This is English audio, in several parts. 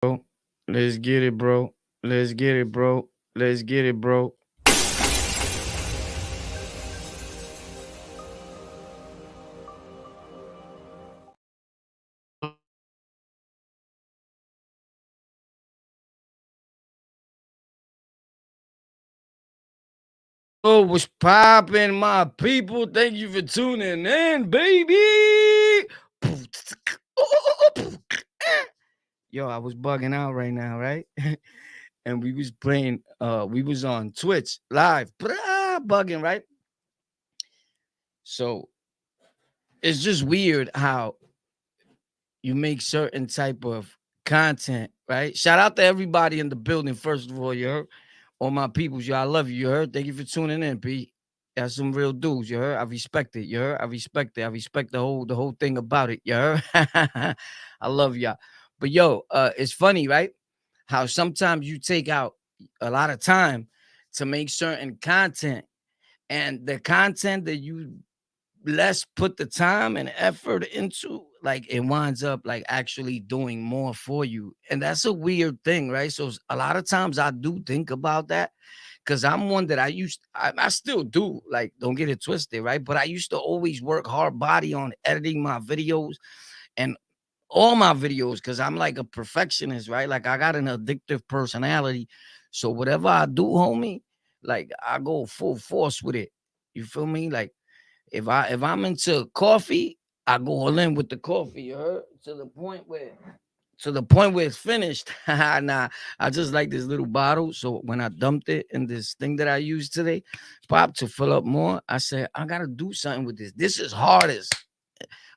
bro. Let's get it, bro. Let's get it, bro. Let's get it, bro. Oh, what's poppin', my people? Thank you for tuning in, baby. Yo, I was bugging out right now, right? And we was playing, we was on Twitch live, bugging, right? So it's just weird how you make certain type of content, right? Shout out to everybody in the building, first of all, you heard? All my peoples, yo, I love you, you heard? Thank you for tuning in, P. That's some real dudes, you heard? I respect it, you heard? I respect it. I respect the whole thing about it, you heard? I love y'all. But yo, it's funny, right? How sometimes you take out a lot of time to make certain content, and the content that you less put the time and effort into, like it winds up like actually doing more for you. And that's a weird thing, right? So a lot of times I do think about that, because I'm one that I still do, like, don't get it twisted, right? But I used to always work hard body on editing my videos and all my videos, because I'm like a perfectionist, right? Like I got an addictive personality. So whatever I do, homie, like I go full force with it. You feel me? Like if I'm into coffee, I go all in with the coffee, you heard? To the point where it's finished. Nah, I just like this little bottle. So when I dumped it in this thing that I used today, pop, to fill up more, I said, I gotta do something with this. This is hardest.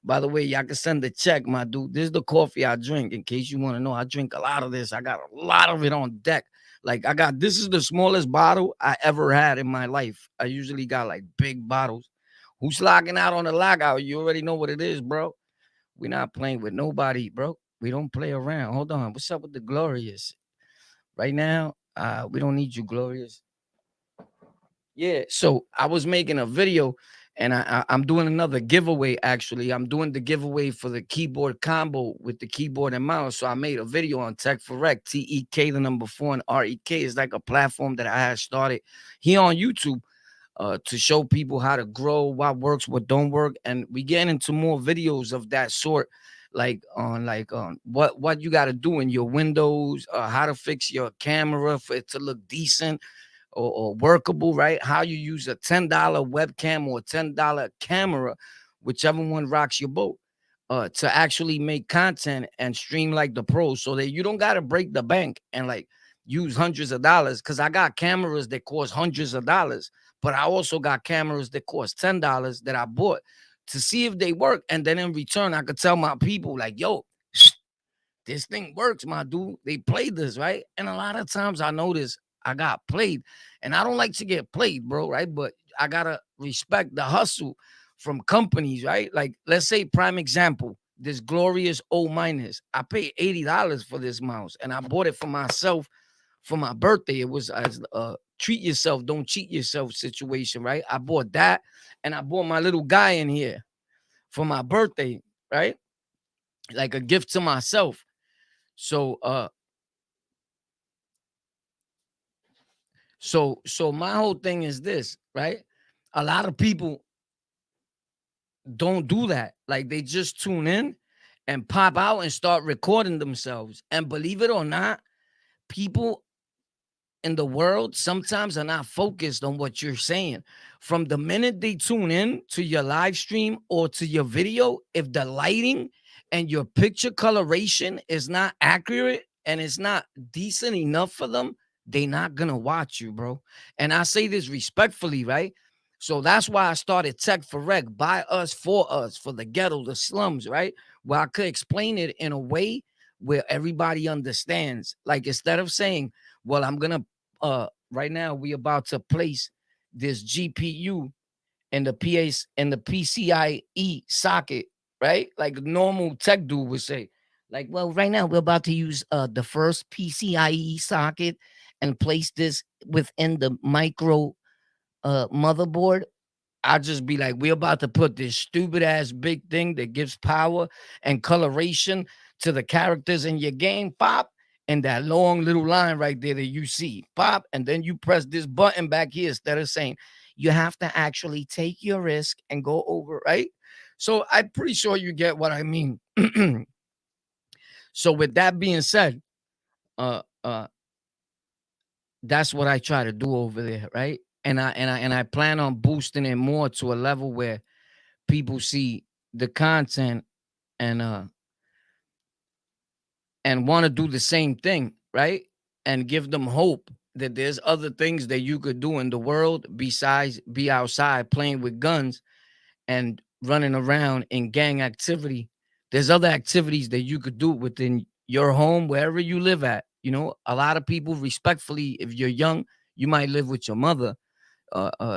By the way, y'all can send the check, my dude. This is the coffee I drink. In case you want to know, I drink a lot of this. I got a lot of it on deck. Like this is the smallest bottle I ever had in my life. I usually got like big bottles. Who's locking out on the lockout? You already know what it is, bro. We're not playing with nobody, bro. We don't play around. Hold on. What's up with the Glorious? Right now, we don't need you, Glorious. Yeah, so I was making a video, and I'm doing another giveaway. Actually, I'm doing the giveaway for the keyboard combo with the keyboard and mouse. So I made a video on Tech for Rec, TEK, the number 4, and REK is like a platform that I had started here on YouTube, to show people how to grow, what works, what don't work, and we get into more videos of that sort, like on what you got to do in your Windows, how to fix your camera for it to look decent, or workable, right? How you use a $10 webcam or a $10 camera, whichever one rocks your boat, to actually make content and stream like the pros, so that you don't got to break the bank and like use hundreds of dollars. Because I got cameras that cost hundreds of dollars, but I also got cameras that cost $10 that I bought to see if they work. And then in return, I could tell my people, like, yo, this thing works, my dude. They played this, right? And a lot of times I notice I got played, and I don't like to get played, bro, right? But I gotta respect the hustle from companies, right? Like, let's say, prime example, this glorious O minus. I paid $80 for this mouse, and I bought it for myself for my birthday. It was as treat yourself, don't cheat yourself situation, right? I bought that, and I bought my little guy in here for my birthday, right? Like a gift to myself. So so my whole thing is this, right? A lot of people don't do that. Like they just tune in and pop out and start recording themselves. And believe it or not, people in the world sometimes are not focused on what you're saying. From the minute they tune in to your live stream or to your video, if the lighting and your picture coloration is not accurate and it's not decent enough for them, they're not gonna watch you, bro. And I say this respectfully, right? So that's why I started Tech for Rec, by us, for the ghetto, the slums, right? Where I could explain it in a way where everybody understands. Like, instead of saying, well, I'm gonna right now we about to place this GPU in the PA in the PCIe socket, right? Like normal tech dude would say. Like, well, right now we're about to use the first PCIe socket and place this within the micro motherboard. I'll just be like, we're about to put this stupid ass big thing that gives power and coloration to the characters in your game, pop. and that long little line right there that you see, pop, and then you press this button back here instead of saying you have to actually take your risk and go over, right? So I'm pretty sure you get what I mean. So with that being said, uh uh that's what I try to do over there, right? And I plan on boosting it more to a level where people see the content and want to do the same thing, right? And give them hope that there's other things that you could do in the world besides be outside playing with guns and running around in gang activity. There's other activities that you could do within your home, wherever you live at. You know, a lot of people, respectfully, if you're young, you might live with your mother.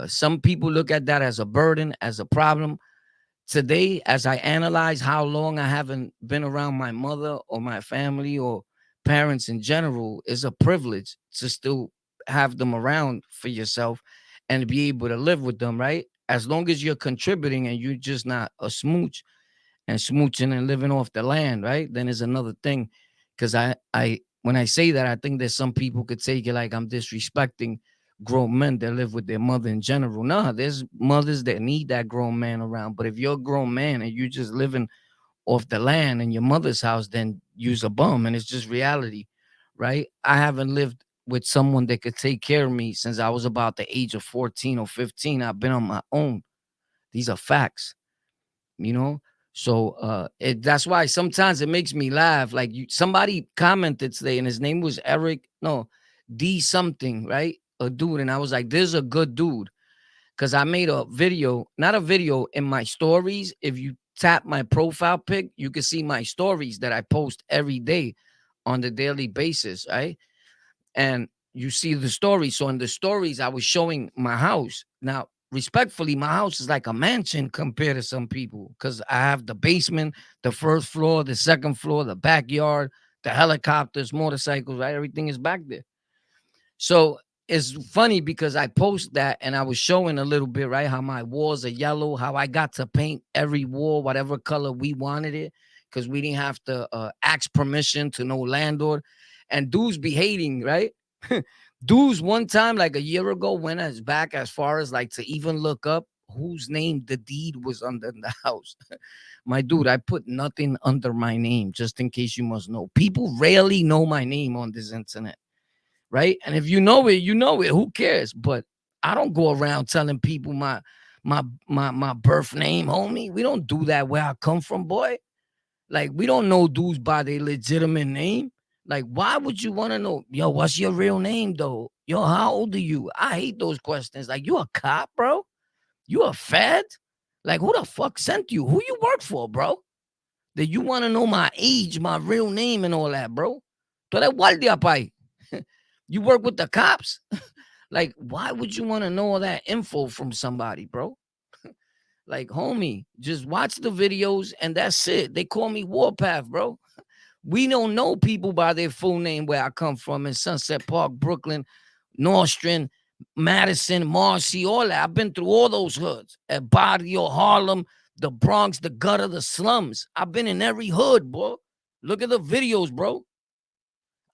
Some people look at that as a burden, as a problem. Today, as I analyze how long I haven't been around my mother or my family or parents in general, is a privilege to still have them around for yourself and be able to live with them, right? As long as you're contributing and you're just not a smooch and smooching and living off the land, right? Then is another thing. Because when I say that, I think that some people could take it like I'm disrespecting grown men that live with their mother in general. No, there's mothers that need that grown man around. But if you're a grown man and you're just living off the land in your mother's house, then you's a bum. And it's just reality, right? I haven't lived with someone that could take care of me since I was about the age of 14 or 15. I've been on my own. These are facts, you know. So that's why sometimes it makes me laugh. Like somebody commented today, and his name was Eric, no, D something, right? A dude, and I was like, "This is a good dude," because I made a video, not a video, in my stories. If you tap my profile pic, you can see my stories that I post every day on the daily basis, right? And you see the story. So in the stories, I was showing my house. Now, respectfully, my house is like a mansion compared to some people because I have the basement, the first floor, the second floor, the backyard, the helicopters, motorcycles, right? Everything is back there. So it's funny because I post that and I was showing a little bit, right? How my walls are yellow, how I got to paint every wall, whatever color we wanted it, because we didn't have to ask permission to no landlord. And dudes be hating, right? Dudes one time, like a year ago, went as back as far as like to even look up whose name the deed was under the house. My dude, I put nothing under my name, just in case you must know. People rarely know my name on this internet, right? And if you know it, you know it. Who cares? But I don't go around telling people my birth name, homie. We don't do that where I come from, boy. Like we don't know dudes by their legitimate name. Like, why would you want to know? Yo, what's your real name though? Yo, how old are you? I hate those questions. Like, you a cop, bro? You a fed? Like, who the fuck sent you? Who you work for, bro? That you want to know my age, my real name, and all that, bro? Tú eres guardia, pai. You work with the cops? Like, why would you want to know all that info from somebody, bro? Like, homie, just watch the videos and that's it. They call me Warpath, bro. We don't know people by their full name where I come from in Sunset Park, Brooklyn, Nostrand, Madison, Marcy, all that. I've been through all those hoods at Barrio, Harlem, the Bronx, the gutter, the slums. I've been in every hood, bro. Look at the videos, bro.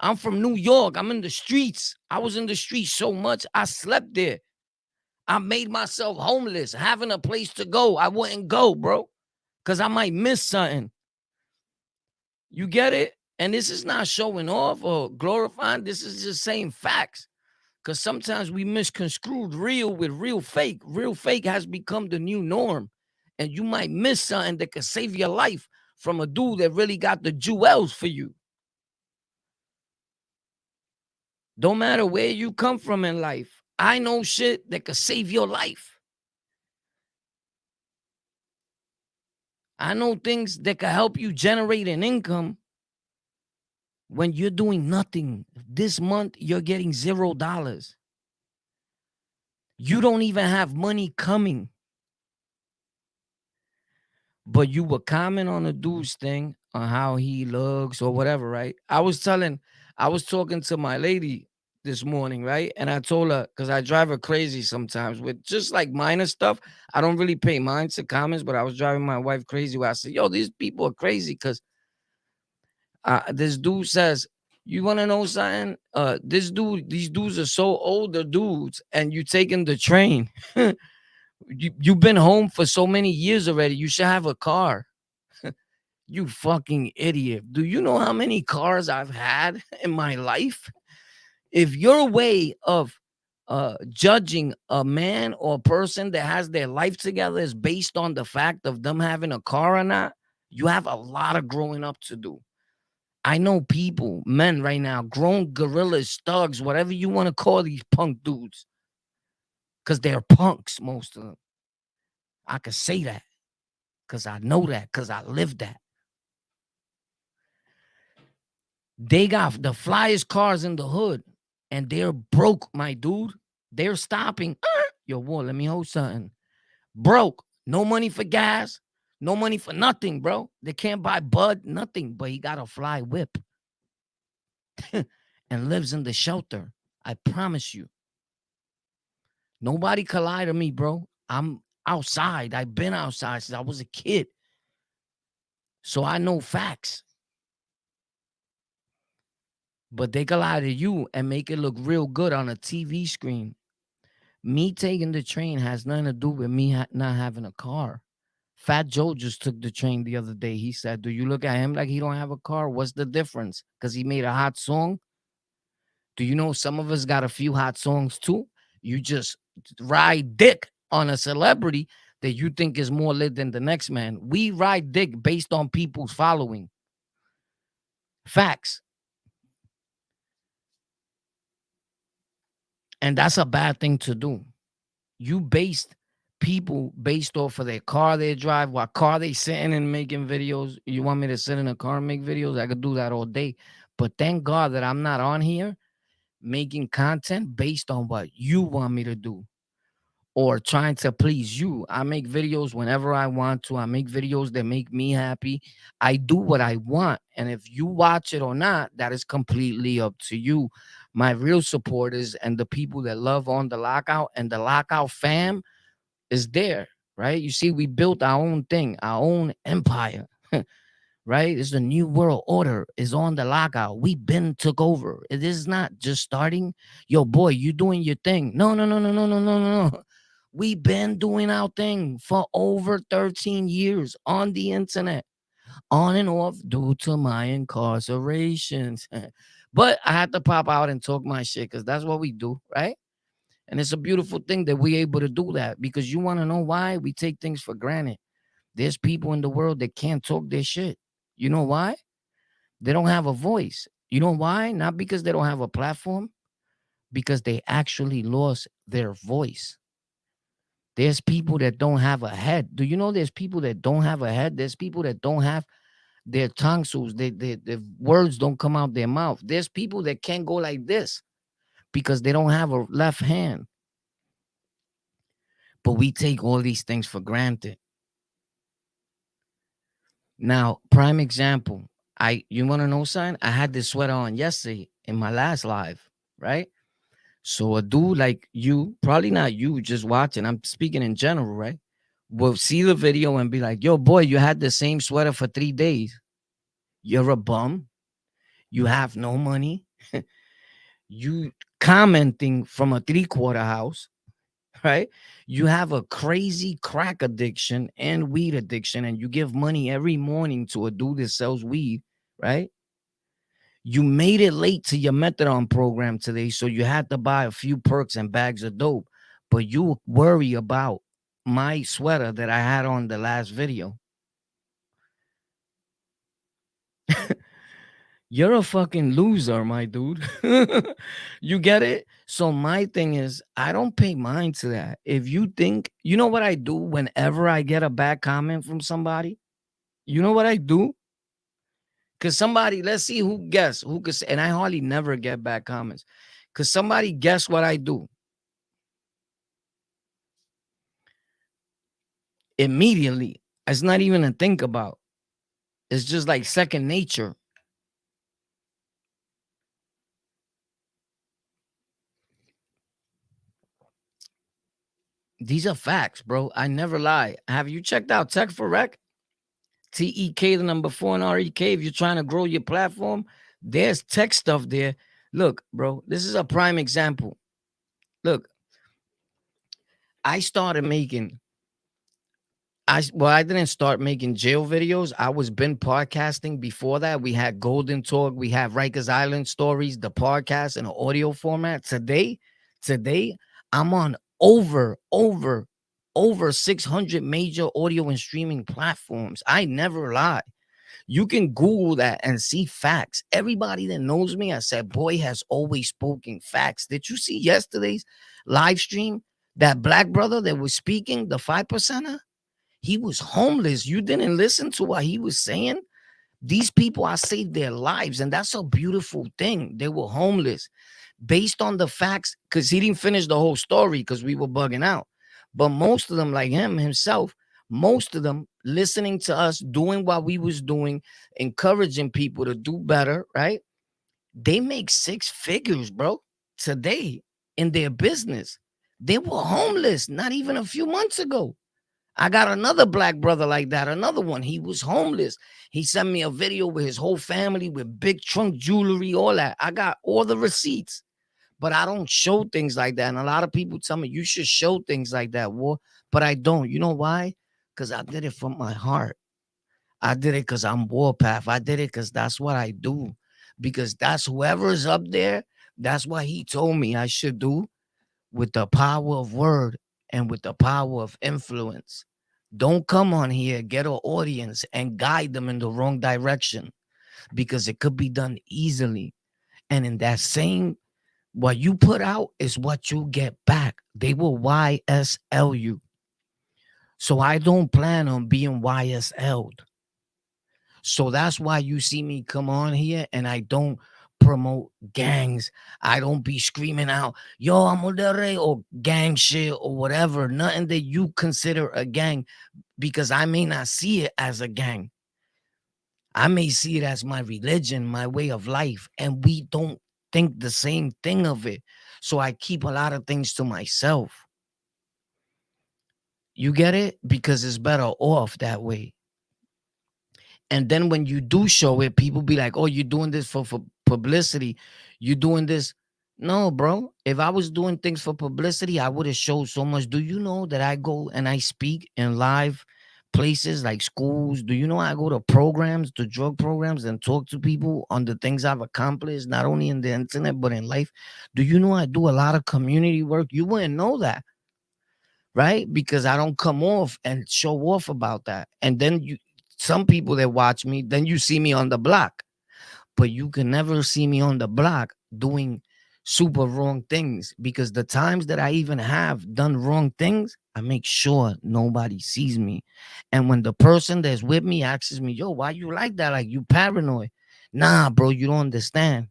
I'm from New York. I'm in the streets. I was in the streets so much, I slept there. I made myself homeless, having a place to go. I wouldn't go, bro, because I might miss something. You get it? And this is not showing off or glorifying. This is just saying facts. Because sometimes we misconstrued real with real fake. Real fake has become the new norm. And you might miss something that could save your life from a dude that really got the jewels for you. Don't matter where you come from in life. I know shit that could save your life. I know things that could help you generate an income when you're doing nothing. This month, you're getting $0. You don't even have money coming. But you were comment on the dude's thing on how he looks or whatever, right? I was talking to my lady this morning, right? And I told her, because I drive her crazy sometimes with just like minor stuff. I don't really pay mind to comments, but I was driving my wife crazy where I said, yo, these people are crazy because this dude says, You want to know something? These dudes are so older dudes, and you taking the train. You've been home for so many years already. You should have a car. You fucking idiot. Do you know how many cars I've had in my life? If your way of judging a man or person that has their life together is based on the fact of them having a car or not, you have a lot of growing up to do. I know people, men right now, grown gorillas, thugs, whatever you want to call these punk dudes, because they're punks, most of them. I can say that because I know that, because I lived that. They got the flyest cars in the hood, and they're broke, my dude. They're stopping. Yo, boy, let me hold something. Broke. No money for gas. No money for nothing, bro. They can't buy bud, nothing. But he got a fly whip and lives in the shelter. I promise you. Nobody can lie to me, bro. I'm outside. I've been outside since I was a kid. So I know facts. But they can lie to you and make it look real good on a TV screen. Me taking the train has nothing to do with me not having a car. Fat Joe just took the train the other day. He said, do you look at him like he don't have a car? What's the difference? Because he made a hot song? Do you know some of us got a few hot songs too? You just ride dick on a celebrity that you think is more lit than the next man. We ride dick based on people's following. Facts. And that's a bad thing to do. You based people based off of their car they drive, what car they sitting and making videos. You want me to sit in a car and make videos? I could do that all day. But thank God that I'm not on here making content based on what you want me to do or trying to please you. I make videos whenever I want to. I make videos that make me happy. I do what I want. And if you watch it or not, that is completely up to you. My real supporters and the people that love on the Lockout and the Lockout fam is there, right? You see, we built our own thing, our own empire. Right? It's the new world order is on the Lockout. We been took over. It is not just starting. Yo, boy, you doing your thing. No, no, no, no, no, no, no, no, no. We been doing our thing for over 13 years on the internet, on and off due to my incarcerations. But I had to pop out and talk my shit because that's what we do, right? And it's a beautiful thing that we're able to do that because you want to know why we take things for granted. There's people in the world that can't talk their shit. You know why? They don't have a voice. You know why? Not because they don't have a platform, because they actually lost their voice. There's people that don't have a head. Do you know there's people that don't have a head? There's people that don't have their tonsils. Their words don't come out their mouth. There's people that can't go like this because they don't have a left hand. But we take all these things for granted. Now, prime example. You want to know something? I had this sweater on yesterday in my last live, right? So a dude like you, probably not you, just watching, I'm speaking in general, right? Will see the video and be like, yo, boy, you had the same sweater for 3 days. You're a bum. You have no money. You commenting from a 3/4 house, right? You have a crazy crack addiction and weed addiction, and you give money every morning to a dude that sells weed, right? You made it late to your methadone program today, so you had to buy a few perks and bags of dope. But you worry about my sweater that I had on the last video. You're a fucking loser, my dude. You get it? So my thing is, I don't pay mind to that. If you think, you know what I do whenever I get a bad comment from somebody? You know what I do? Because somebody, let's see who guess, who could say, and I hardly never get bad comments. Because somebody guess what I do. Immediately. It's not even a think about. It's just like second nature. These are facts, bro. I never lie. Have you checked out Tech for Rec? TEK, the number 4 and REK. If you're trying to grow your platform, There's tech stuff there. Look, bro, this is a prime example. Look, I started making I didn't start making jail videos. I was been podcasting before that. We had Golden Talk, we have Rikers Island Stories, the podcast in an audio format. Today, I'm on over 600 major audio and streaming platforms. I never lie. You can Google that and see facts. Everybody that knows me, I said, boy has always spoken facts. Did you see yesterday's live stream? That black brother that was speaking, the 5%er? He was homeless. You didn't listen to what he was saying? These people, I saved their lives, and that's a beautiful thing. They were homeless based on the facts, because he didn't finish the whole story because we were bugging out. But most of them, like him himself, most of them listening to us, doing what we was doing, encouraging people to do better, right? They make six figures, bro, today in their business. They were homeless not even a few months ago. I got another black brother like that. Another one. He was homeless. He sent me a video with his whole family with big trunk jewelry, all that. I got all the receipts, but I don't show things like that. And a lot of people tell me you should show things like that, war. But I don't. You know why? Because I did it from my heart. I did it because I'm Warpath. I did it because that's what I do. Because that's whoever's up there. That's what he told me I should do with the power of word and with the power of influence. Don't come on here, get an audience, and guide them in the wrong direction, because it could be done easily. And in that same, what you put out is what you get back. They will YSL you. So I don't plan on being YSL'd. So that's why you see me come on here and I don't promote gangs. I don't be screaming out, yo, I'm a or gang shit or whatever. Nothing that you consider a gang, because I may not see it as a gang. I may see it as my religion, my way of life, and we don't think the same thing of it. So I keep a lot of things to myself. You get it? Because it's better off that way. And then when you do show it, people be like, oh, you're doing this for publicity. You doing this. No, bro. If I was doing things for publicity, I would have showed so much. Do you know that I go and I speak in live places like schools? Do you know I go to programs, to drug programs, and talk to people on the things I've accomplished, not only in the internet, but in life? Do you know I do a lot of community work? You wouldn't know that, right? Because I don't come off and show off about that. And then some people that watch me, then you see me on the block, but you can never see me on the block doing super wrong things, because the times that I even have done wrong things, I make sure nobody sees me. And when the person that's with me asks me, yo, why you like that? Like, you paranoid? Nah, bro, you don't understand.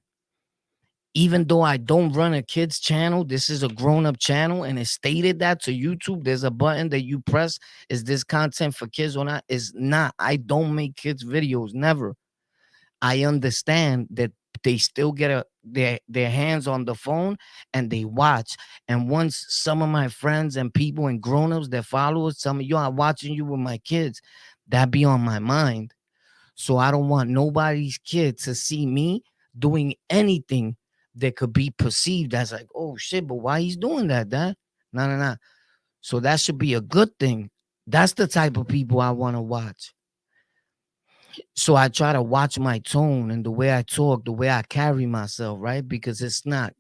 Even though I don't run a kids channel, this is a grown-up channel, and it's stated that to YouTube. There's a button that you press. Is this content for kids or not? It's not. I don't make kids videos, never. I understand that they still get their hands on the phone and they watch. And once some of my friends and people and grown-ups that follow us tell me, yo, I'm watching you with my kids, that be on my mind. So I don't want nobody's kid to see me doing anything that could be perceived as like, oh shit, but why he's doing that, Dad? No, no, no. So that should be a good thing. That's the type of people I want to watch. So I try to watch my tone and the way I talk, the way I carry myself, right? Because it's not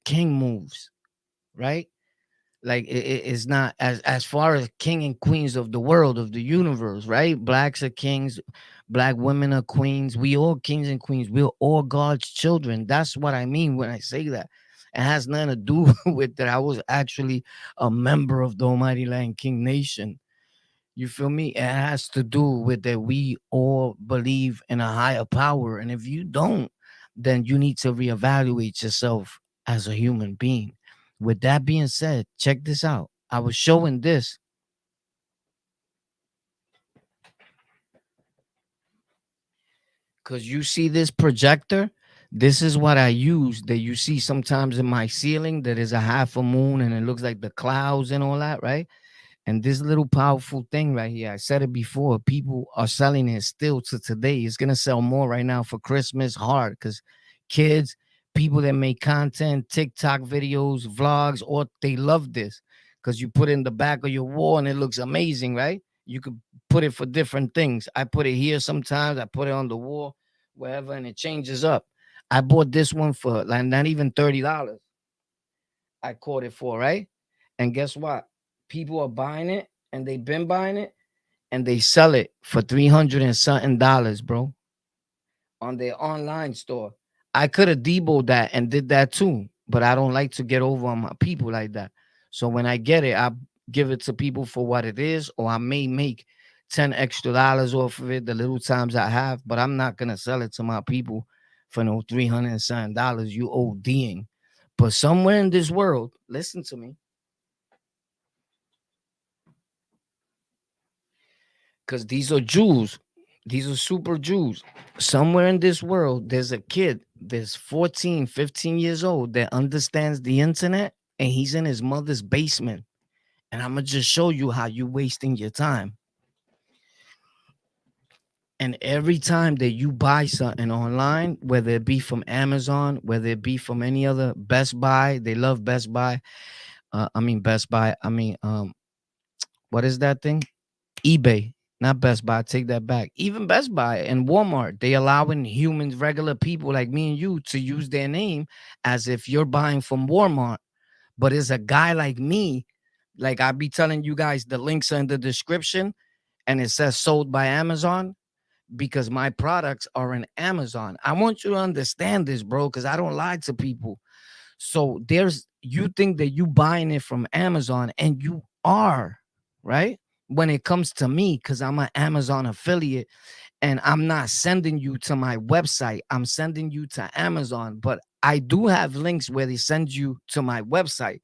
king moves, right? Like it's not as far as king and queens of the world, of the universe, right? Blacks are kings, black women are queens. We all kings and queens. We're all God's children. That's what I mean when I say that. It has nothing to do with that I was actually a member of the Almighty Land King Nation. You feel me? It has to do with that we all believe in a higher power. And if you don't, then you need to reevaluate yourself as a human being. With that being said, check this out. I was showing this because you see this projector. This is what I use that you see sometimes in my ceiling that is a half a moon and it looks like the clouds and all that, right? And this little powerful thing right here, I said it before, people are selling it still to today. It's gonna sell more right now for Christmas hard because kids, people that make content, TikTok videos, vlogs, or they love this because you put it in the back of your wall and it looks amazing, right? You could put it for different things. I put it here sometimes, I put it on the wall, wherever, and it changes up. I bought this one for like not even $30. I caught it for, right? And guess what? People are buying it and they've been buying it and they sell it for 300 and something dollars, bro, on their online store. I could have deboed that and did that too, but I don't like to get over on my people like that. So when I get it, I give it to people for what it is, or I may make 10 extra dollars off of it the little times I have, but I'm not gonna sell it to my people for no 300 and something dollars. You ODing. But somewhere in this world, listen to me, because these are Jews. These are super Jews. Somewhere in this world, there's a kid that's 14, 15 years old that understands the internet and he's in his mother's basement. And I'm going to just show you how you wasting your time. And every time that you buy something online, whether it be from Amazon, whether it be from any other Best Buy, they love Best Buy. Best Buy. What is that thing? eBay, not Best Buy. Take that back. Even Best Buy and Walmart, they allowing humans, regular people like me and you, to use their name as if you're buying from Walmart. But it's a guy like me, like I be telling you guys, the links are in the description, and it says sold by Amazon because my products are in Amazon. I want you to understand this, bro, because I don't lie to people. So you think that you buying it from Amazon, and you are, right? When it comes to me, because I'm an Amazon affiliate and I'm not sending you to my website, I'm sending you to Amazon. But I do have links where they send you to my website,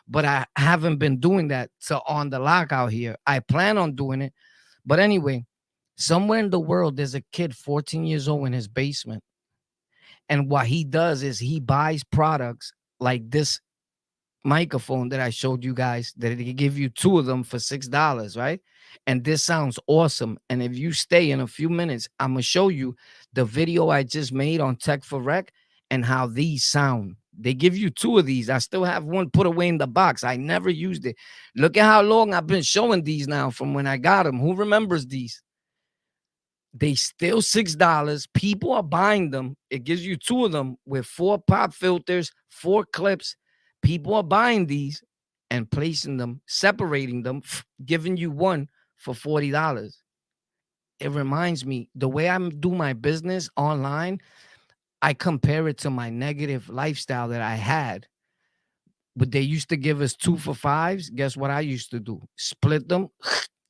but I haven't been doing that to on the Lockout here. I plan on doing it. But anyway, somewhere in the world, there's a kid 14 years old in his basement. And what he does is he buys products like this microphone that I showed you guys, that they give you two of them for $6, right? And this sounds awesome. And if you stay in a few minutes, I'm gonna show you the video I just made on Tech for Rec and how these sound. They give you two of these. I still have one put away in the box. I never used it. Look at how long I've been showing these now from when I got them. Who remembers these? They still $6. People are buying them. It gives you two of them with 4 pop filters, 4 clips. People are buying these and placing them, separating them, giving you one for $40. It reminds me, the way I do my business online, I compare it to my negative lifestyle that I had. But they used to give us 2 for $5s. Guess what I used to do? Split them,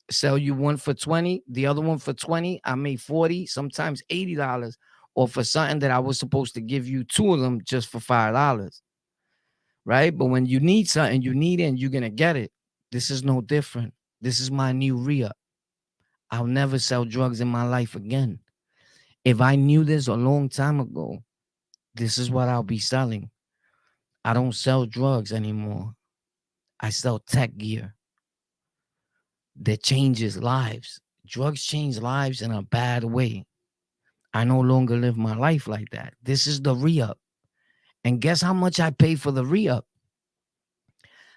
sell you one for 20, the other one for 20. I made 40, sometimes $80, or for something that I was supposed to give you two of them just for $5. Right? But when you need something, you need it and you're gonna get it. This is no different. This is my new re-up. I'll never sell drugs in my life again. If I knew this a long time ago, this is what I'll be selling. I don't sell drugs anymore. I sell tech gear that changes lives. Drugs change lives in a bad way. I no longer live my life like that. This is the re-up. And guess how much I pay for the re-up?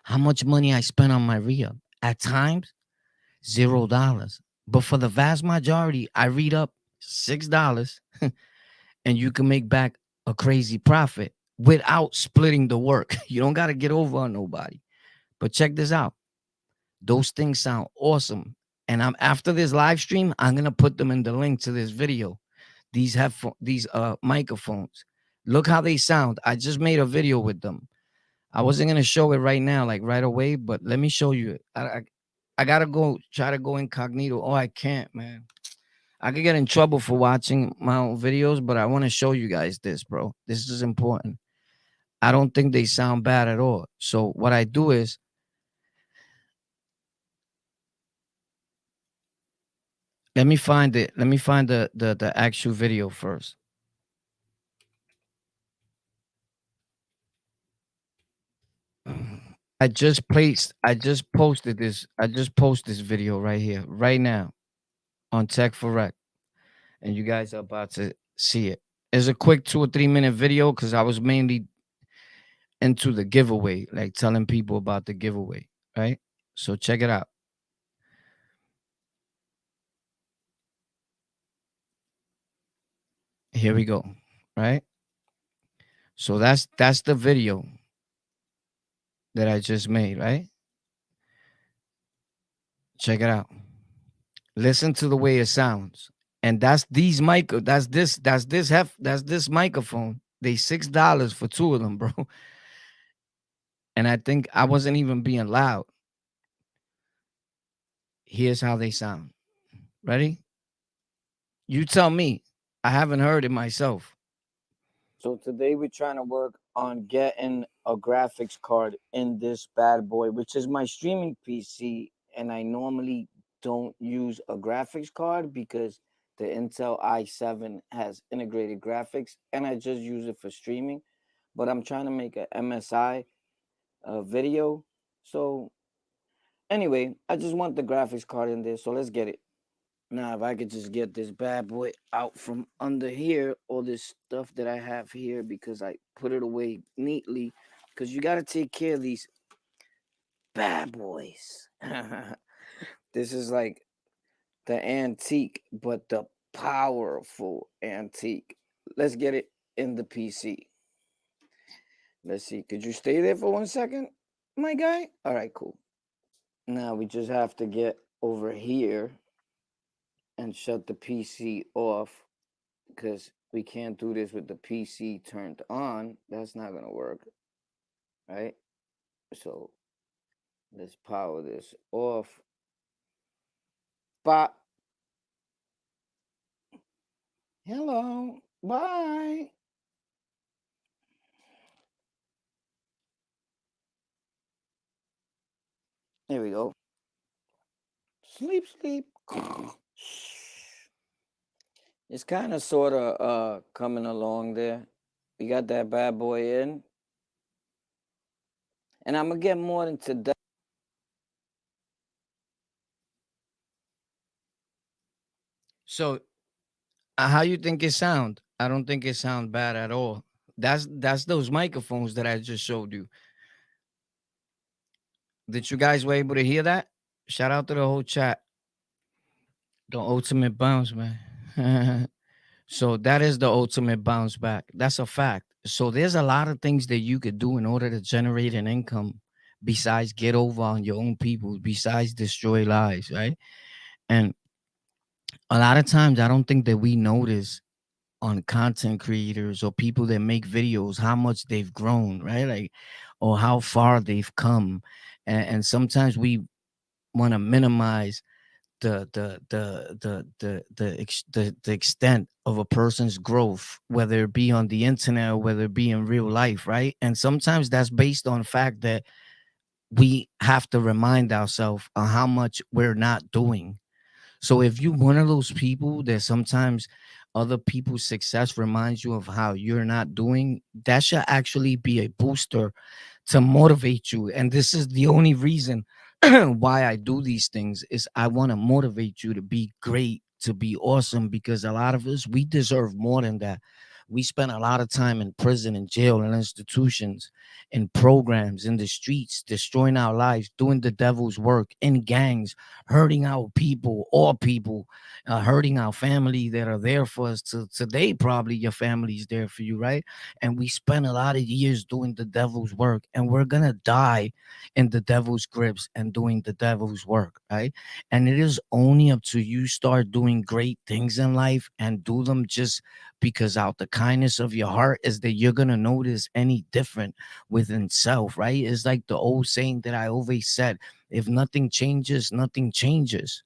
How much money I spend on my re-up? At times, $0. But for the vast majority, I read up $6 and you can make back a crazy profit without splitting the work. You don't got to get over on nobody. But check this out. Those things sound awesome. And I'm after this live stream, I'm gonna put them in the link to this video. These microphones. Look how they sound. I just made a video with them. I wasn't gonna show it right now, like right away, but let me show you it. I gotta try to go incognito. Oh, I can't, man. I could get in trouble for watching my own videos, but I want to show you guys this, bro. This is important. I don't think they sound bad at all. So what I do is let me find it. Let me find the actual video first. I just posted this. I just posted this video right here, right now on Tech for Rec, and you guys are about to see it. It's a quick 2 or 3 minute video because I was mainly into the giveaway, like telling people about the giveaway, right? So check it out. Here we go, right? So that's the video that I just made, right? Check it out. Listen to the way it sounds. And that's this microphone. They $6 for two of them, bro. And I think I wasn't even being loud. Here's how they sound. Ready? You tell me. I haven't heard it myself. So today we're trying to work on getting a graphics card in this bad boy, which is my streaming PC. And I normally don't use a graphics card because the Intel i7 has integrated graphics and I just use it for streaming. But I'm trying to make a MSI video. So anyway, I just want the graphics card in there. So let's get it. Now, if I could just get this bad boy out from under here, all this stuff that I have here, because I put it away neatly, because you got to take care of these bad boys. This is like the antique, but the powerful antique. Let's get it in the PC. Let's see. Could you stay there for 1 second, my guy? All right, cool. Now we just have to get over here and shut the PC off because we can't do this with the PC turned on. That's not going to work, right? So let's power this off. Bye. Hello. Bye. There we go. Sleep, sleep. It's kind of sort of coming along there. We got that bad boy in. And I'm going to get more into that. So, how you think it sound? I don't think it sound bad at all. That's those microphones that I just showed you. Did you guys were able to hear that? Shout out to the whole chat. The ultimate bounce, man. So that is the ultimate bounce back. That's a fact. So there's a lot of things that you could do in order to generate an income besides get over on your own people, besides destroy lives, right? And a lot of times I don't think that we notice on content creators or people that make videos how much they've grown, right? Like, or how far they've come. And sometimes we want to minimize the extent of a person's growth, whether it be on the internet or whether it be in real life, right? And sometimes that's based on the fact that we have to remind ourselves on how much we're not doing. So if you one of those people that sometimes other people's success reminds you of how you're not doing, that should actually be a booster to motivate you. And this is the only reason why I do these things is I want to motivate you to be great, to be awesome, because a lot of us we deserve more than that. We spend a lot of time in prison and jail and institutions, in programs, in the streets, destroying our lives, doing the devil's work, in gangs, hurting our people, all people, hurting our family that are there for us. Today, probably your family's there for you, right? And we spend a lot of years doing the devil's work, and we're gonna die in the devil's grips and doing the devil's work, right? And it is only up to you start doing great things in life and do them just because out the kindness of your heart is that you're gonna notice any different within self, right? It's like the old saying that I always said, if nothing changes, nothing changes.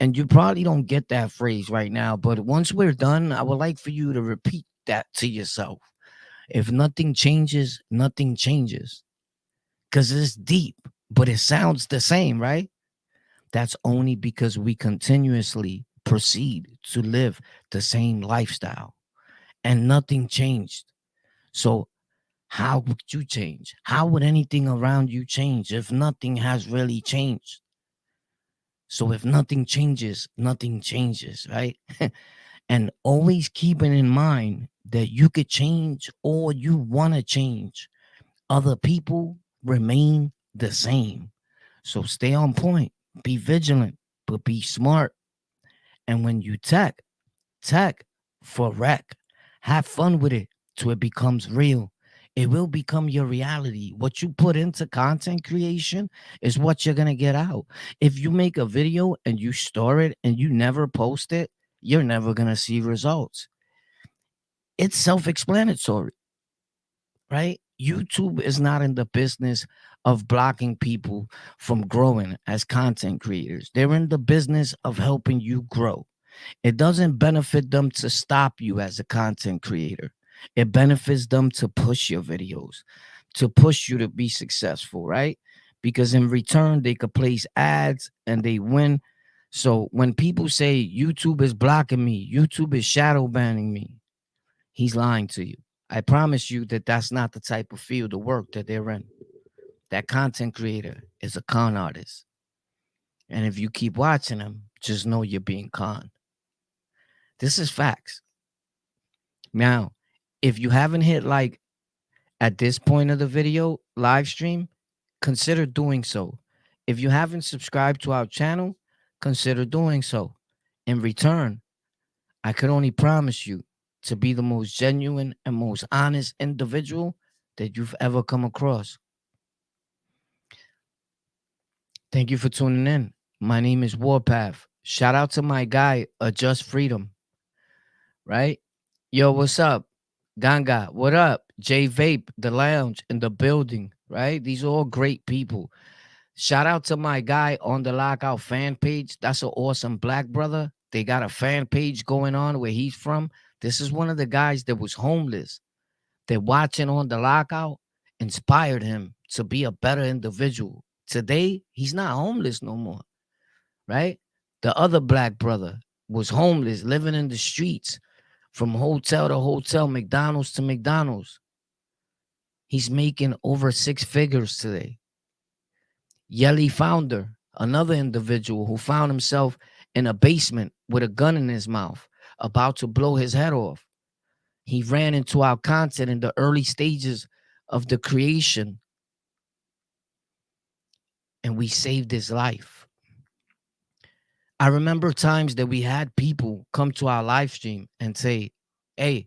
And you probably don't get that phrase right now, but once we're done, I would like for you to repeat that to yourself. If nothing changes, nothing changes. Because it's deep, but it sounds the same, right? That's only because we continuously proceed to live the same lifestyle and nothing changed. So how would you change? How would anything around you change if nothing has really changed? So if nothing changes, right? And always keeping in mind that you could change or you want to change. Other people remain the same. So stay on point, be vigilant, but be smart. And when you tech for rec, have fun with it till it becomes real. It will become your reality. What you put into content creation is what you're going to get out. If you make a video and you store it and you never post it, you're never going to see results. It's self explanatory, right? YouTube is not in the business of blocking people from growing as content creators. They're in the business of helping you grow. It doesn't benefit them to stop you as a content creator. It benefits them to push your videos, to push you to be successful, right? Because in return, they could place ads and they win. So when people say YouTube is blocking me, YouTube is shadow banning me, he's lying to you. I promise you that that's not the type of field of work that they're in. That content creator is a con artist. And if you keep watching them, just know you're being conned. This is facts. Now, if you haven't hit like at this point of the video live stream, consider doing so. If you haven't subscribed to our channel, consider doing so. In return, I could only promise you to be the most genuine and most honest individual that you've ever come across. Thank you for tuning in. My name is Warpath. Shout out to my guy, Adjust Freedom, right? Yo, what's up? Ganga, what up? J Vape, the lounge in the building, right? These are all great people. Shout out to my guy on the Lockout fan page. That's an awesome black brother. They got a fan page going on where he's from. This is one of the guys that was homeless. That watching on the Lockout inspired him to be a better individual. Today, he's not homeless no more, right? The other black brother was homeless, living in the streets from hotel to hotel, McDonald's to McDonald's. He's making over 6 figures today. Yelly Founder, another individual who found himself in a basement with a gun in his mouth, about to blow his head off. He ran into our content in the early stages of the creation, and we saved his life. I remember times that we had people come to our live stream and say, hey,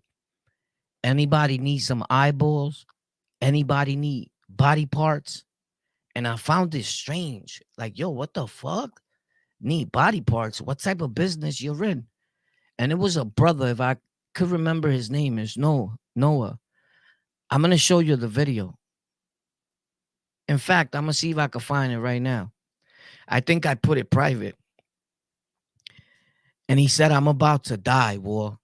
anybody need some eyeballs? Anybody need body parts? And I found this strange. Like, yo, what the fuck? Need body parts? What type of business you're in? And it was a brother, if I could remember his name, is Noah. I'm going to show you the video. In fact, I'm going to see if I can find it right now. I think I put it private. And he said, I'm about to die, war.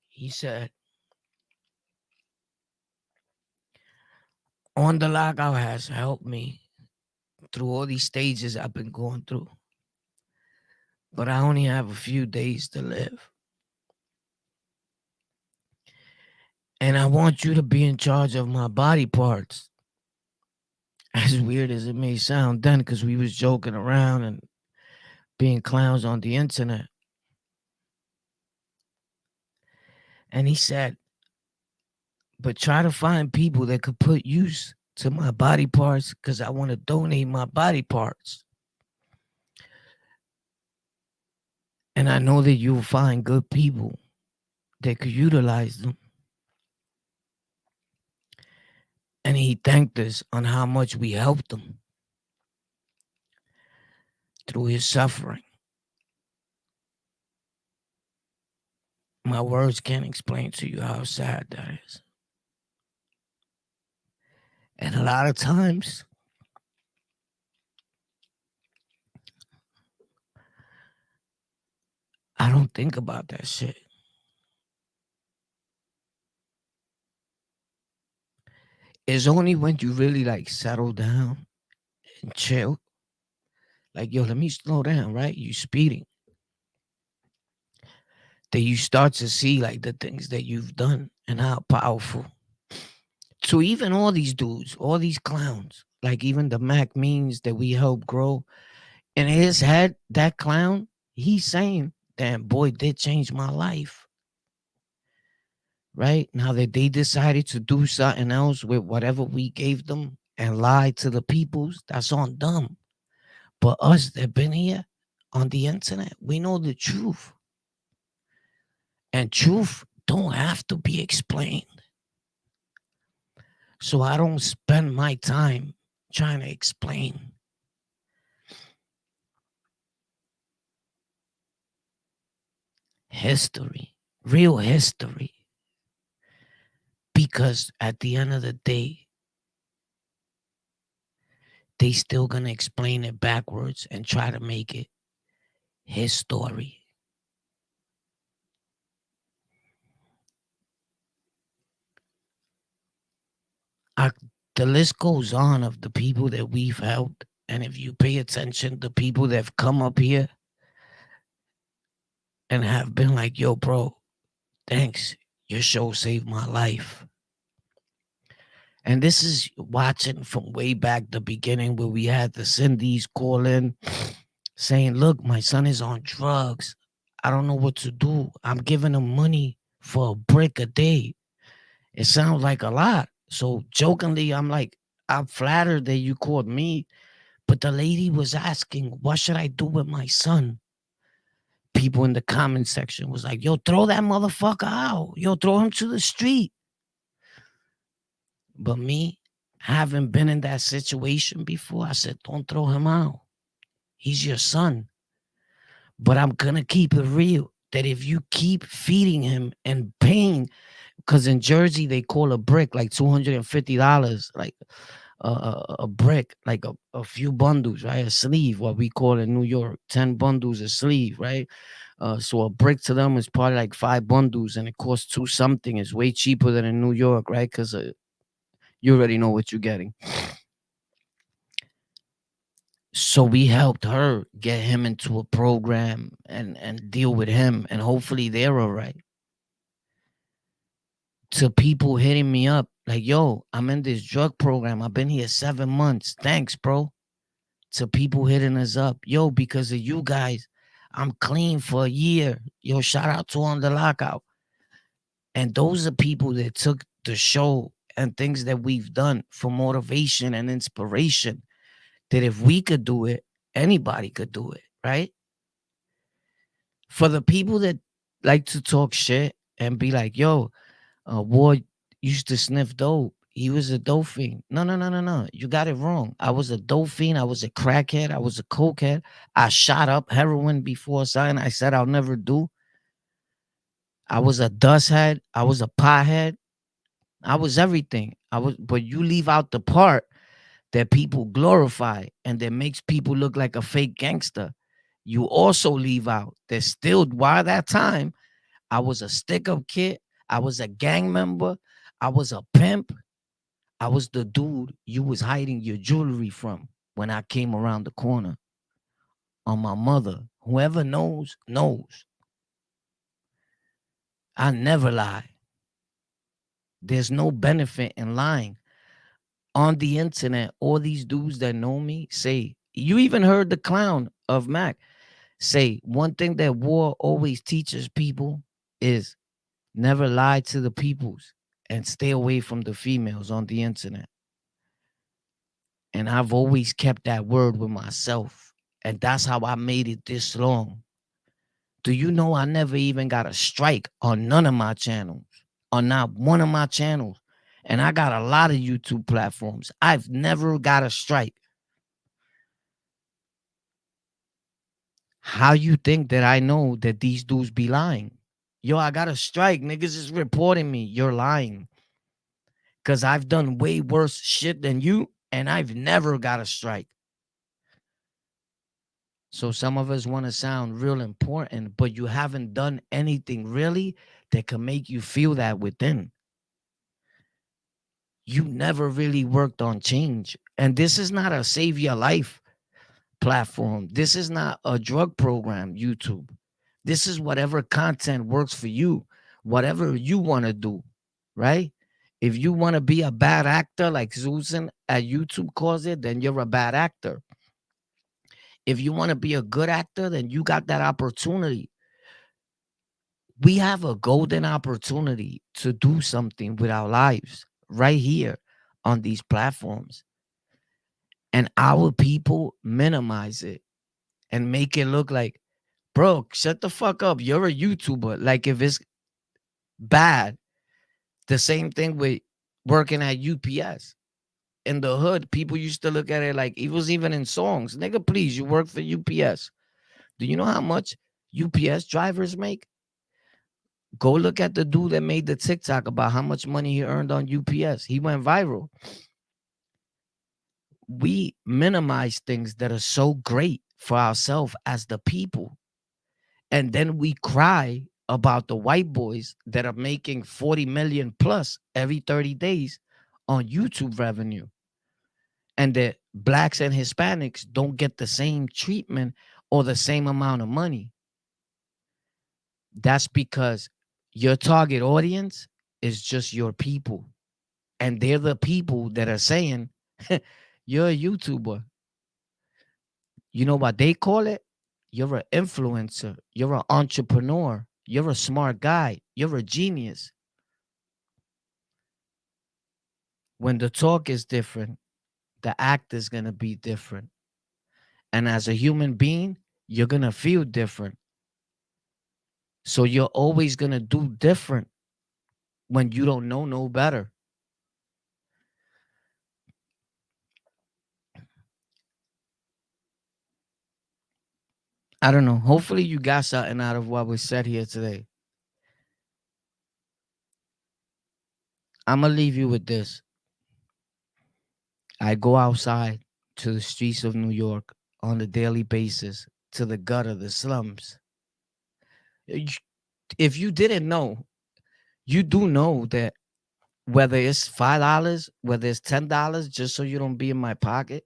He said, on the Lockout has helped me through all these stages I've been going through. But I only have a few days to live. And I want you to be in charge of my body parts. As weird as it may sound then, because we was joking around and being clowns on the internet. And he said, but try to find people that could put use to my body parts because I want to donate my body parts. And I know that you'll find good people that could utilize them. And he thanked us on how much we helped him through his suffering. My words can't explain to you how sad that is. And a lot of times, I don't think about that shit. It's only when you really like settle down and chill, like, yo, let me slow down, right? You speeding, that you start to see like the things that you've done and how powerful. So even all these dudes, all these clowns, like even the Mac means that we help grow, in his head, that clown, he's saying, damn, boy did change my life. Right? Now that they decided to do something else with whatever we gave them and lie to the peoples, that's on them. But us that been here on the internet, we know the truth. And truth don't have to be explained. So I don't spend my time trying to explain history, real history. Because at the end of the day, they still gonna explain it backwards and try to make it his story. I, the list goes on of the people that we've helped. And if you pay attention, the people that have come up here and have been like, yo, bro, thanks. Your show saved my life. And this is watching from way back the beginning where we had the Cindy's call in saying, look, my son is on drugs. I don't know what to do. I'm giving him money for a brick a day. It sounds like a lot. So jokingly, I'm like, I'm flattered that you called me. But the lady was asking, what should I do with my son? People in the comment section was like, yo, throw that motherfucker out. Yo, throw him to the street. But me, having been in that situation before, I said, don't throw him out. He's your son. But I'm going to keep it real that if you keep feeding him and paying, because in Jersey, they call a brick like $250, like a brick, like a few bundles, right? A sleeve, what we call in New York, 10 bundles a sleeve, right? So a brick to them is probably like 5 bundles and it costs two something. It's way cheaper than in New York, right? Because you already know what you're getting. So we helped her get him into a program and deal with him, and hopefully they're all right. To people hitting me up like, yo, I'm in this drug program. I've been here 7 months. Thanks, bro. To people hitting us up, yo, because of you guys, I'm clean for a year. Yo, shout out to On the Lockout. And those are people that took the show and things that we've done for motivation and inspiration. That if we could do it, anybody could do it, right? For the people that like to talk shit and be like, yo, Ward used to sniff dope. He was a dope fiend. No, no, no, no, no. You got it wrong. I was a dope fiend. I was a crackhead. I was a cokehead. I shot up heroin before something I said I'll never do. I was a dust head. I was a pothead. I was everything. But you leave out the part that people glorify and that makes people look like a fake gangster. You also leave out that still, while that time, I was a stick up kid. I was a gang member. I was a pimp. I was the dude you was hiding your jewelry from when I came around the corner on my mother. Whoever knows, knows. I never lie. There's no benefit in lying. On the internet, all these dudes that know me say, you even heard the clown of Mac say, one thing that war always teaches people is never lie to the peoples and stay away from the females on the internet. And I've always kept that word with myself. And that's how I made it this long. Do you know I never even got a strike on none of my channels, on not one of my channels? And I got a lot of YouTube platforms. I've never got a strike. How you think that I know that these dudes be lying? Yo, I got a strike. Niggas is reporting me. You're lying. Because I've done way worse shit than you, and I've never got a strike. So some of us want to sound real important, but you haven't done anything really that can make you feel that within. you never really worked on change. And this is not a save your life platform. This is not a drug program, YouTube. This is whatever content works for you, whatever you want to do, right? If you want to be a bad actor, like Susan at YouTube calls it, then you're a bad actor. If you want to be a good actor, then you got that opportunity. We have a golden opportunity to do something with our lives right here on these platforms. And our people minimize it and make it look like, bro, shut the fuck up. You're a YouTuber. Like if it's bad, the same thing with working at UPS. In the hood, people used to look at it like it was even in songs. Nigga, please, you work for UPS. Do you know how much UPS drivers make? Go look at the dude that made the TikTok about how much money he earned on UPS. He went viral. We minimize things that are so great for ourselves as the people. And then we cry about the white boys that are making 40 million plus every 30 days on YouTube revenue. And that blacks and Hispanics don't get the same treatment or the same amount of money. That's because your target audience is just your people. And they're the people that are saying, you're a YouTuber. You know what they call it? You're an influencer. You're an entrepreneur. You're a smart guy. You're a genius. When the talk is different, the act is going to be different. And as a human being, you're going to feel different. So you're always going to do different when you don't know no better. I don't know. Hopefully you got something out of what was said here today. I'm going to leave you with this. I go outside to the streets of New York on a daily basis, to the gutter, the slums. If you didn't know, you do know that whether it's $5, whether it's $10, just so you don't be in my pocket,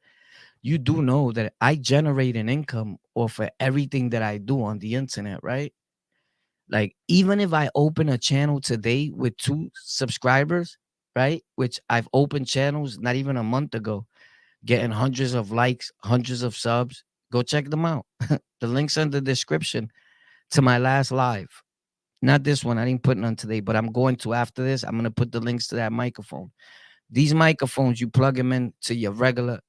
you do know that I generate an income off of everything that I do on the internet, right? Like, even if I open a channel today with 2 subscribers, right? Which I've opened channels not even a month ago, getting hundreds of likes, hundreds of subs. Go check them out. The link's in the description to my last live. Not this one. I didn't put none today, but I'm going to after this. I'm going to put the links to that microphone. These microphones, you plug them in to your regular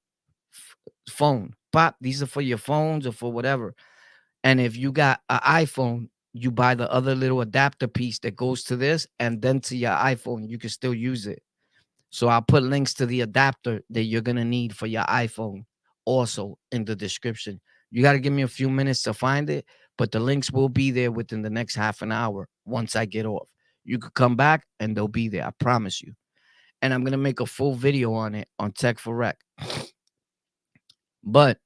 phone. Pop, these are for your phones or for whatever. And if you got an iPhone, you buy the other little adapter piece that goes to this and then to your iPhone. You can still use it. So I'll put links to the adapter that you're going to need for your iPhone also in the description. You got to give me a few minutes to find it, but the links will be there within the next half an hour once I get off. You could come back and they'll be there. I promise you. And I'm going to make a full video on it on Tech for Rec. But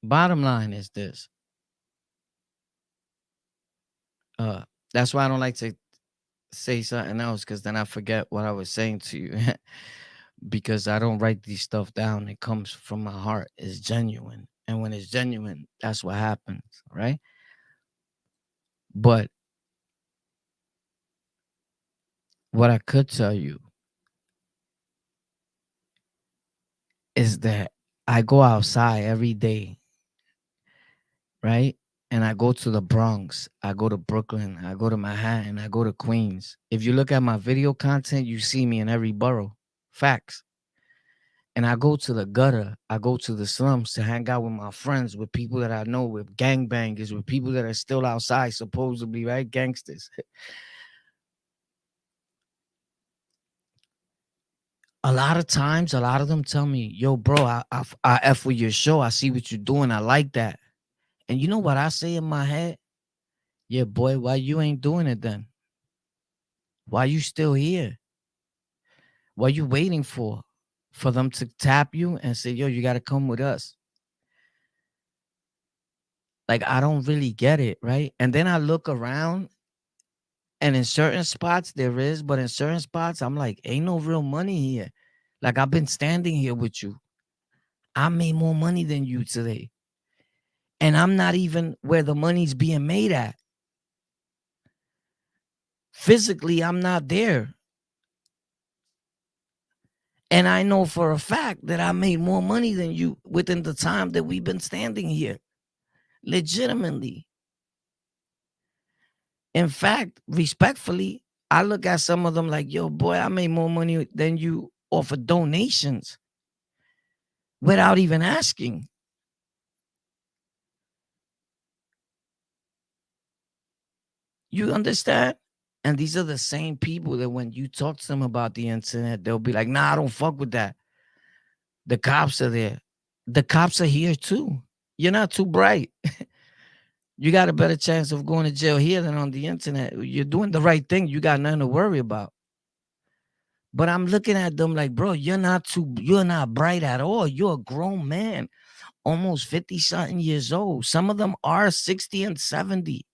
bottom line is this. That's why I don't like to say something else, because then I forget what I was saying to you. Because I don't write these stuff down. It comes from my heart. It's genuine. And when it's genuine, that's what happens, right? But what I could tell you is that I go outside every day, right? And I go to the Bronx, I go to Brooklyn, I go to Manhattan, I go to Queens. If you look at my video content, you see me in every borough. Facts. And I go to the gutter, I go to the slums to hang out with my friends, with people that I know, with gangbangers, with people that are still outside, supposedly, right? Gangsters. A lot of times, a lot of them tell me, yo, bro, I F with your show. I see what you're doing. I like that. And you know what I say in my head? Yeah, boy, why you ain't doing it then? Why you still here? What you waiting for? For them to tap you and say, yo, you got to come with us. Like, I don't really get it, right? And then I look around, and in certain spots there is, but in certain spots I'm like, ain't no real money here. Like, I've been standing here with you. I made more money than you today. And I'm not even where the money's being made at. Physically, I'm not there. And I know for a fact that I made more money than you within the time that we've been standing here. Legitimately. In fact, respectfully, I look at some of them like, yo, boy, I made more money than you off of donations without even asking. You understand? And these are the same people that when you talk to them about the internet, they'll be like, nah, I don't fuck with that. The cops are there. The cops are here too. You're not too bright. You got a better chance of going to jail here than on the internet. You're doing the right thing. You got nothing to worry about. But I'm looking at them like, bro, you're not bright at all. You're a grown man, almost 50 something years old. Some of them are 60 and 70.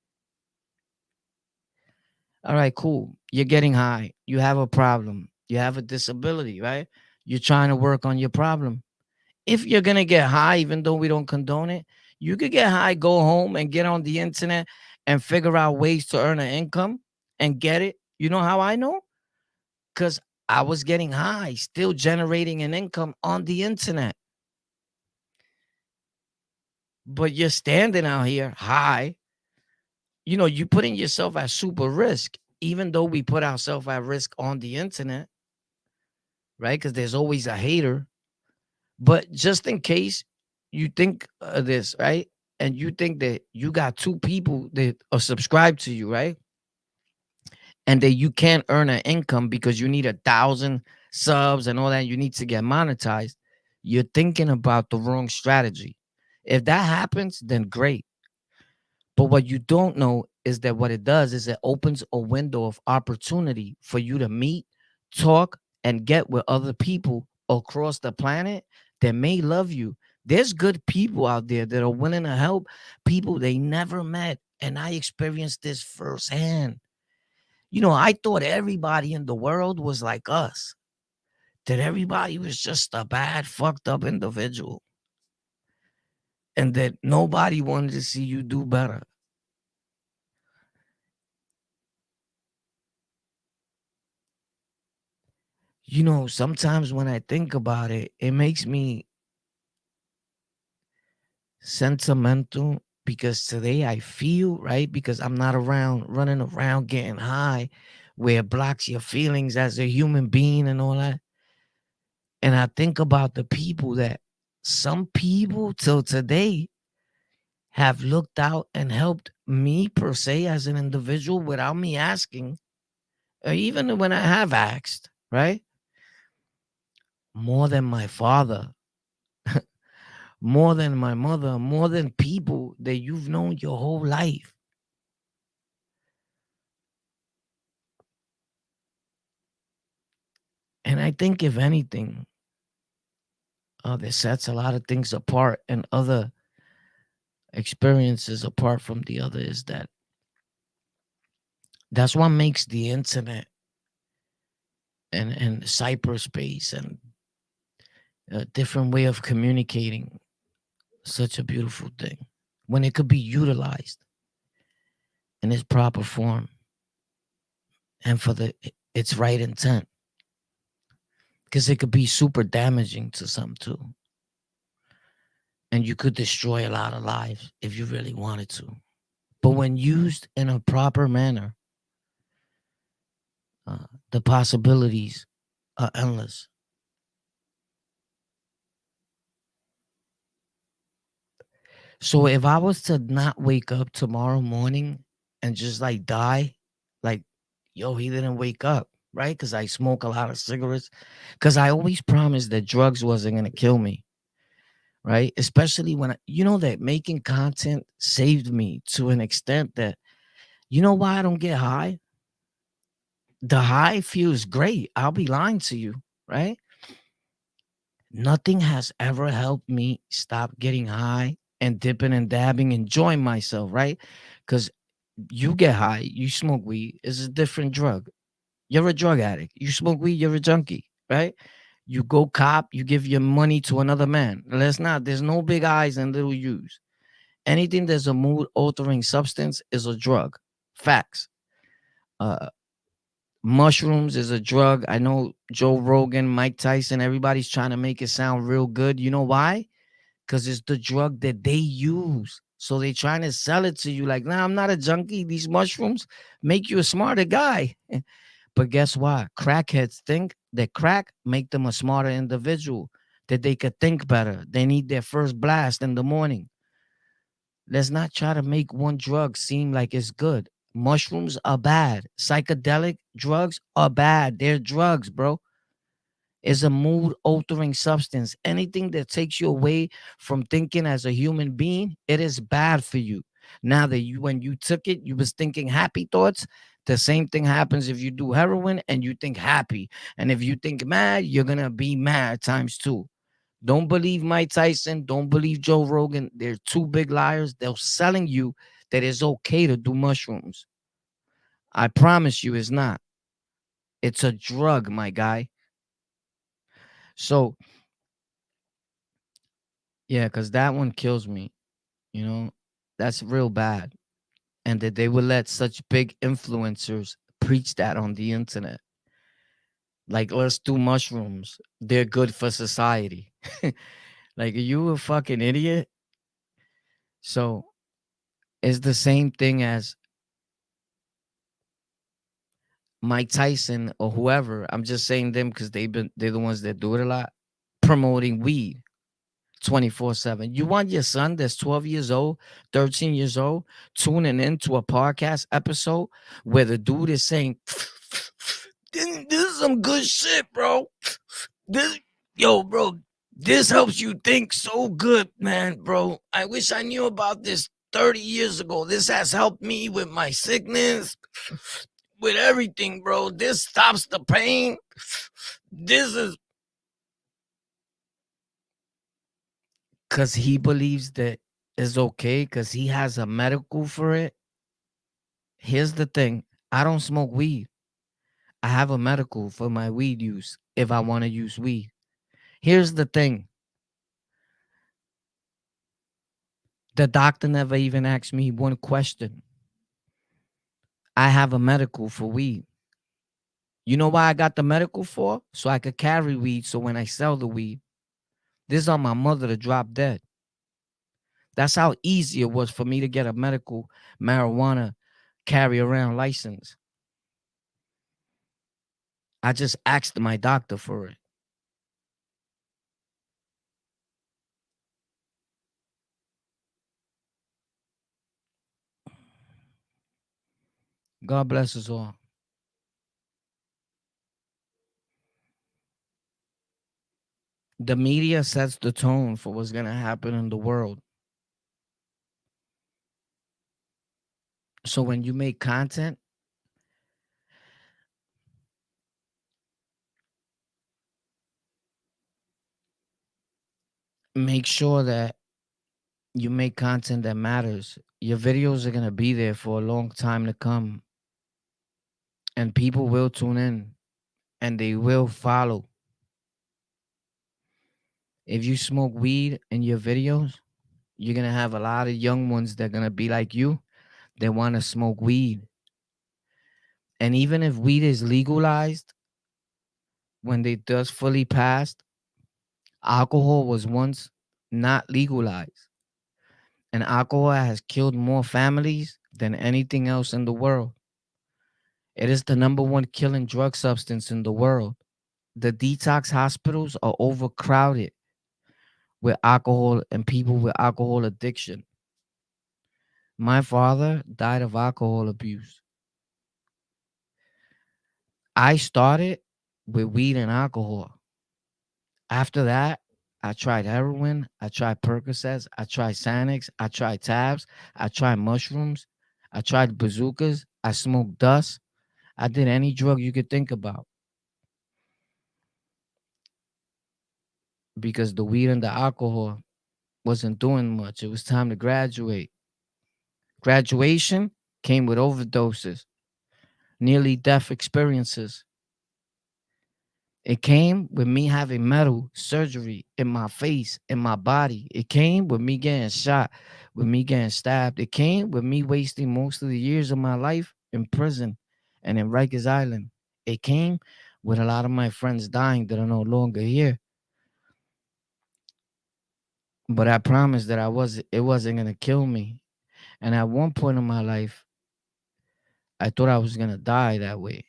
All right, cool. You're getting high. You have a problem. You have a disability, right? You're trying to work on your problem. If you're going to get high, even though we don't condone it, you could get high, go home and get on the internet and figure out ways to earn an income and get it. You know how I know? Because I was getting high, still generating an income on the internet. But you're standing out here high. You putting yourself at super risk, even though we put ourselves at risk on the internet, right? Because there's always a hater. But just in case you think of this, right? And you think that you got two people that are subscribed to you, right? And that you can't earn an income because you need 1,000 subs and all that, you need to get monetized. You're thinking about the wrong strategy. If that happens, then great. But what you don't know is that what it does is it opens a window of opportunity for you to meet, talk, and get with other people across the planet that may love you. There's good people out there that are willing to help people they never met. And I experienced this firsthand. I thought everybody in the world was like us, that everybody was just a bad, fucked up individual, and that nobody wanted to see you do better. Sometimes when I think about it, it makes me sentimental because today I feel, right? Because I'm not around, running around getting high, where it blocks your feelings as a human being and all that. And I think about the people that some people till today have looked out and helped me per se as an individual without me asking, or even when I have asked, right? More than my father, more than my mother, more than people that you've known your whole life. And I think, if anything, that sets a lot of things apart and other experiences apart from the other is that's what makes the internet and cyberspace and a different way of communicating such a beautiful thing when it could be utilized in its proper form and for its right intent, because it could be super damaging to some too, and you could destroy a lot of lives if you really wanted to. But when used in a proper manner, the possibilities are endless. So if I was to not wake up tomorrow morning and just like die, like, yo, he didn't wake up, right? Because I smoke a lot of cigarettes. Because I always promised that drugs wasn't going to kill me, right? Especially when that making content saved me to an extent that, why I don't get high? The high feels great. I'll be lying to you, right? Nothing has ever helped me stop getting high and dipping and dabbing, enjoying myself, right? Because you get high, you smoke weed, it's a different drug. You're a drug addict. You smoke weed, you're a junkie, right? You go cop, you give your money to another man. Let's not, there's no big eyes and little U's. Anything that's a mood altering substance is a drug. Facts. Uh, Mushrooms is a drug. I know Joe Rogan, Mike Tyson, everybody's trying to make it sound real good. You know why? Because it's the drug that they use. So they trying to sell it to you like, nah, I'm not a junkie. These mushrooms make you a smarter guy. But guess what? Crackheads think that crack make them a smarter individual, that they could think better. They need their first blast in the morning. Let's not try to make one drug seem like it's good. Mushrooms are bad. Psychedelic drugs are bad. They're drugs, bro. Is a mood altering substance. Anything that takes you away from thinking as a human being, it is bad for you. Now that you, when you took it, you was thinking happy thoughts. The same thing happens if you do heroin and you think happy. And if you think mad, you're gonna be mad times two. Don't believe Mike Tyson. Don't believe Joe Rogan. They're two big liars. They're selling you that it's okay to do mushrooms. I promise you it's not. It's a drug, my guy. So yeah, because that one kills me. You know, that's real bad. And that they would let such big influencers preach that on the internet. Like, let's do mushrooms. They're good for society. Like, are you a fucking idiot? So it's the same thing as Mike Tyson or whoever. I'm just saying them because they're the ones that do it a lot, promoting weed 24/7. You want your son that's 12 years old, 13 years old, tuning into a podcast episode where the dude is saying, this is some good shit, bro. This, yo, bro, this helps you think so good, man, bro. I wish I knew about this 30 years ago. This has helped me with my sickness, with everything, bro. This stops the pain. This is because he believes that it's okay because he has a medical for it. Here's the thing, I don't smoke weed. I have a medical for my weed use if I want to use weed. Here's the thing, the doctor never even asked me one question. I have a medical for weed. You know why I got the medical for? So I could carry weed. So when I sell the weed, this is on my mother to drop dead. That's how easy it was for me to get a medical marijuana carry around license. I just asked my doctor for it. God bless us all. The media sets the tone for what's going to happen in the world. So when you make content, make sure that you make content that matters. Your videos are going to be there for a long time to come, and people will tune in and they will follow. If you smoke weed in your videos, you're going to have a lot of young ones that are going to be like you. They want to smoke weed. And even if weed is legalized, when they does fully passed, alcohol was once not legalized. And alcohol has killed more families than anything else in the world. It is the number one killing drug substance in the world. The detox hospitals are overcrowded with alcohol and people with alcohol addiction. My father died of alcohol abuse. I started with weed and alcohol. After that, I tried heroin, I tried Percocets, I tried Xanax, I tried tabs, I tried mushrooms, I tried bazookas, I smoked dust. I did any drug you could think about because the weed and the alcohol wasn't doing much. It was time to graduate. Graduation came with overdoses, nearly death experiences. It came with me having metal surgery in my face, in my body. It came with me getting shot, with me getting stabbed. It came with me wasting most of the years of my life in prison and in Rikers Island. It came with a lot of my friends dying that are no longer here. But I promised that it wasn't gonna kill me. And at one point in my life, I thought I was gonna die that way.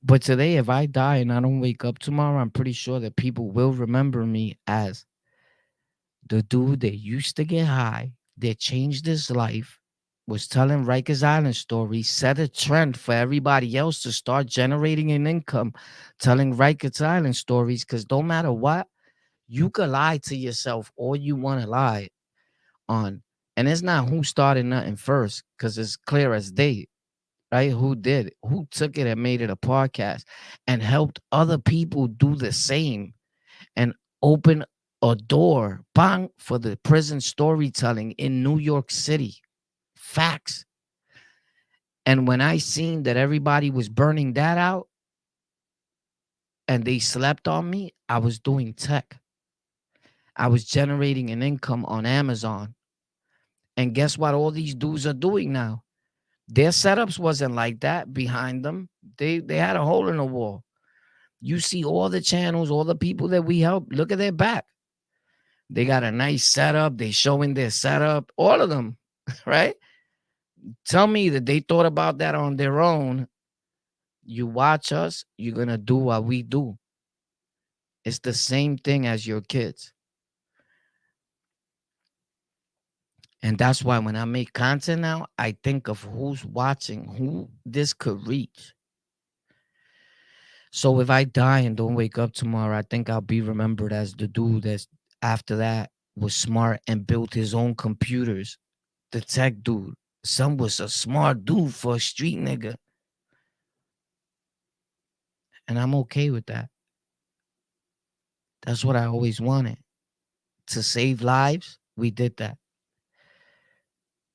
But today, if I die and I don't wake up tomorrow, I'm pretty sure that people will remember me as the dude that used to get high, that changed his life, was telling Rikers Island stories, set a trend for everybody else to start generating an income, telling Rikers Island stories. Because no matter what, you could lie to yourself all you want to lie on. And it's not who started nothing first, because it's clear as day, right? Who did it? Who took it and made it a podcast and helped other people do the same and open a door, bang, for the prison storytelling in New York City. Facts. And when I seen that everybody was burning that out and they slept on me, I was doing tech. I was generating an income on Amazon. And guess what all these dudes are doing now? Their setups wasn't like that behind them. They had a hole in the wall. You see all the channels, all the people that we help, look at their back. They got a nice setup. They showing their setup, all of them, right? Tell me that they thought about that on their own. You watch us, you're going to do what we do. It's the same thing as your kids. And that's why when I make content now, I think of who's watching, who this could reach. So if I die and don't wake up tomorrow, I think I'll be remembered as the dude that's after that was smart and built his own computers. The tech dude. Some was a smart dude for a street nigga. And I'm okay with that. That's what I always wanted. To save lives, we did that.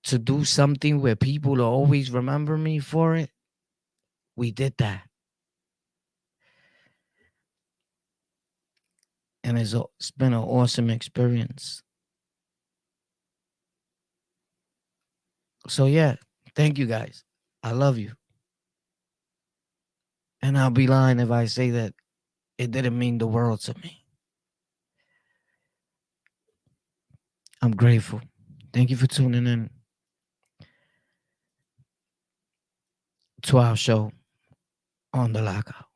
To do something where people will always remember me for it, we did that. And it's been an awesome experience. So yeah, thank you guys. I love you. And I'll be lying if I say that it didn't mean the world to me. I'm grateful. Thank you for tuning in to our show on the Lockout.